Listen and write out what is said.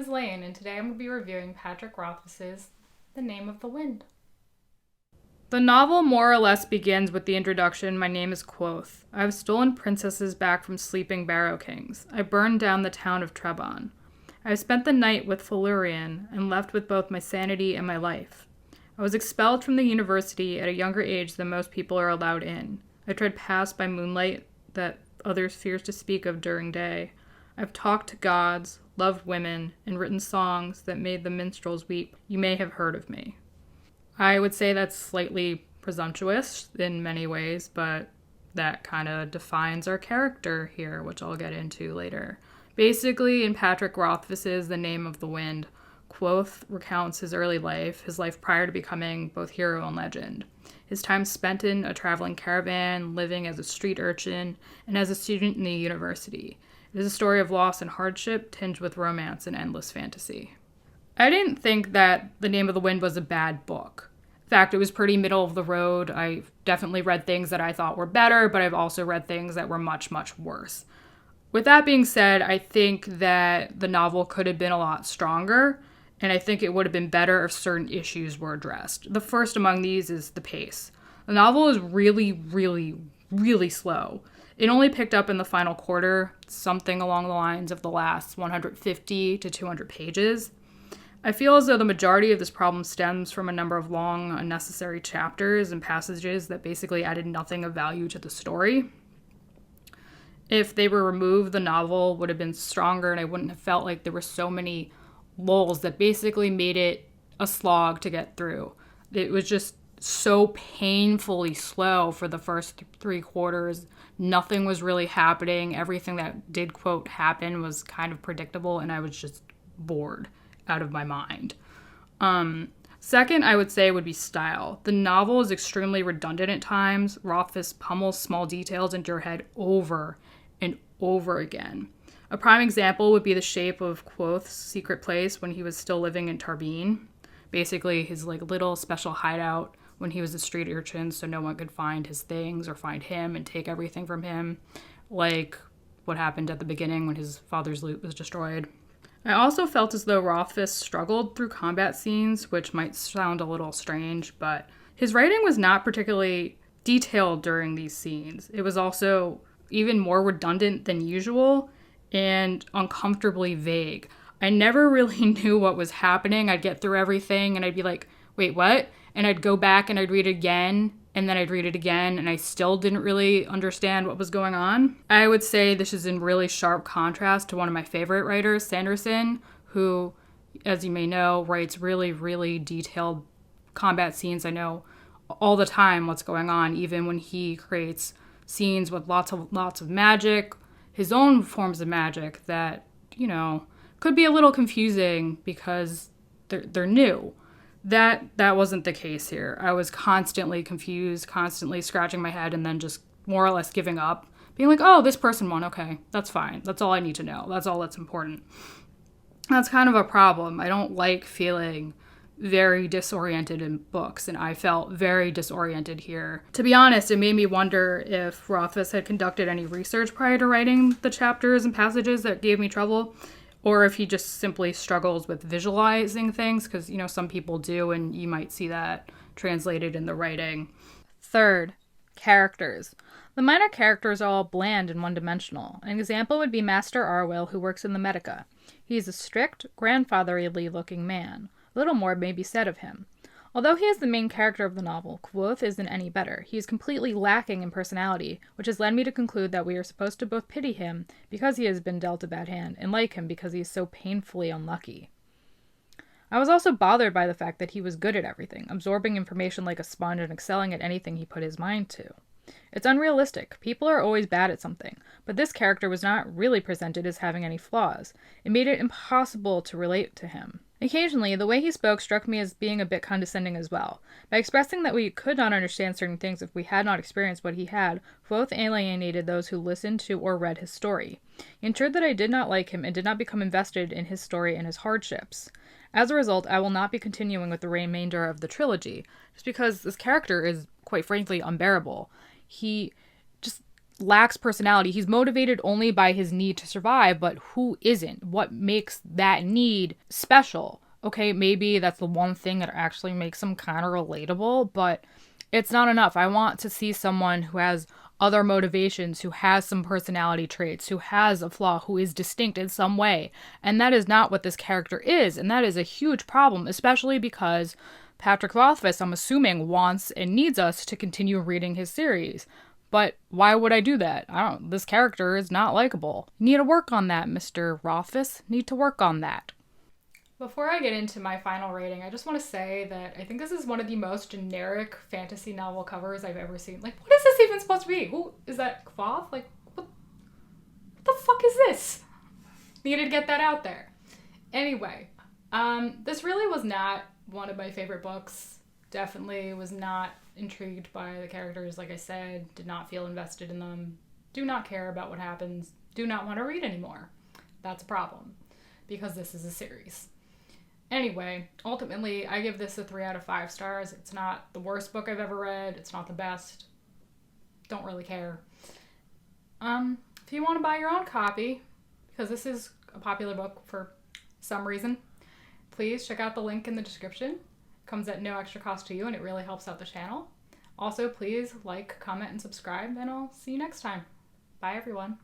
is Elaine, and today I'm going to be reviewing Patrick Rothfuss's The Name of the Wind. The novel more or less begins with the introduction, "My name is Quoth. I have stolen princesses back from sleeping barrow kings. I burned down the town of Trebon. I have spent the night with Felurian, and left with both my sanity and my life. I was expelled from the university at a younger age than most people are allowed in. I tread paths by moonlight that others fear to speak of during day. I've talked to gods, loved women, and written songs that made the minstrels weep. You may have heard of me." I would say that's slightly presumptuous in many ways, but that kind of defines our character here, which I'll get into later. Basically, in Patrick Rothfuss's The Name of the Wind, Quoth recounts his early life, his life prior to becoming both hero and legend. His time spent in a traveling caravan, living as a street urchin, and as a student in the university. It is a story of loss and hardship, tinged with romance and endless fantasy. I didn't think that The Name of the Wind was a bad book. In fact, it was pretty middle of the road. I definitely read things that I thought were better, but I've also read things that were much, much worse. With that being said, I think that the novel could have been a lot stronger, and I think it would have been better if certain issues were addressed. The first among these is the pace. The novel is really, really, really slow. It only picked up in the final quarter, something along the lines of the last 150 to 200 pages. I feel as though the majority of this problem stems from a number of long, unnecessary chapters and passages that basically added nothing of value to the story. If they were removed, the novel would have been stronger, and I wouldn't have felt like there were so many lulls that basically made it a slog to get through. It was just so painfully slow for the first three quarters. Nothing was really happening. Everything that did, quote, happen was kind of predictable, and I was just bored out of my mind. Second, I would say would be style. The novel is extremely redundant at times. Rothfuss pummels small details into your head over and over again. A prime example would be the shape of Quoth's secret place when he was still living in Tarbine. Basically, his little special hideout when he was a street urchin, so no one could find his things or find him and take everything from him, like what happened at the beginning when his father's loot was destroyed. I also felt as though Rothfuss struggled through combat scenes, which might sound a little strange, but his writing was not particularly detailed during these scenes. It was also even more redundant than usual and uncomfortably vague. I never really knew what was happening. I'd get through everything and I'd be like, wait, what? And I'd go back and I'd read it again, and then I'd read it again, and I still didn't really understand what was going on. I would say this is in really sharp contrast to one of my favorite writers, Sanderson, who, as you may know, writes really, really detailed combat scenes. I know all the time what's going on, even when he creates scenes with lots of magic, his own forms of magic that, could be a little confusing because they're new. That wasn't the case here. I was constantly confused, constantly scratching my head, and then just more or less giving up, being like, oh, this person won. Okay, that's fine. That's all I need to know. That's all that's important. That's kind of a problem. I don't like feeling very disoriented in books, and I felt very disoriented here. To be honest, it made me wonder if Rothfuss had conducted any research prior to writing the chapters and passages that gave me trouble, or if he just simply struggles with visualizing things, because, some people do, and you might see that translated in the writing. Third, characters. The minor characters are all bland and one-dimensional. An example would be Master Arwyll, who works in the Medica. He is a strict, grandfatherly-looking man. Little more may be said of him. Although he is the main character of the novel, Quoth isn't any better. He is completely lacking in personality, which has led me to conclude that we are supposed to both pity him because he has been dealt a bad hand, and like him because he is so painfully unlucky. I was also bothered by the fact that he was good at everything, absorbing information like a sponge and excelling at anything he put his mind to. It's unrealistic. People are always bad at something, but this character was not really presented as having any flaws. It made it impossible to relate to him. Occasionally, the way he spoke struck me as being a bit condescending as well. By expressing that we could not understand certain things if we had not experienced what he had, Quoth alienated those who listened to or read his story. He ensured that I did not like him and did not become invested in his story and his hardships. As a result, I will not be continuing with the remainder of the trilogy, just because this character is, quite frankly, unbearable. He just lacks personality. He's motivated only by his need to survive, but who isn't? What makes that need special? Okay, maybe that's the one thing that actually makes him kind of relatable, but it's not enough. I want to see someone who has other motivations, who has some personality traits, who has a flaw, who is distinct in some way. And that is not what this character is. And that is a huge problem, especially because Patrick Rothfuss, I'm assuming, wants and needs us to continue reading his series. But why would I do that? This character is not likable. You need to work on that, Mr. Rothfuss. Need to work on that. Before I get into my final rating, I just want to say that I think this is one of the most generic fantasy novel covers I've ever seen. Like, what is this even supposed to be? Who is that? Cloth? Like, what the fuck is this? Needed to get that out there. Anyway, this really was not one of my favorite books. Definitely was not intrigued by the characters, like I said. Did not feel invested in them. Do not care about what happens. Do not want to read anymore. That's a problem, because this is a series. Anyway, ultimately, I give this a 3 out of 5 stars. It's not the worst book I've ever read. It's not the best. Don't really care. If you want to buy your own copy, because this is a popular book for some reason, please check out the link in the description. It comes at no extra cost to you, and it really helps out the channel. Also, please like, comment, and subscribe, and I'll see you next time. Bye, everyone.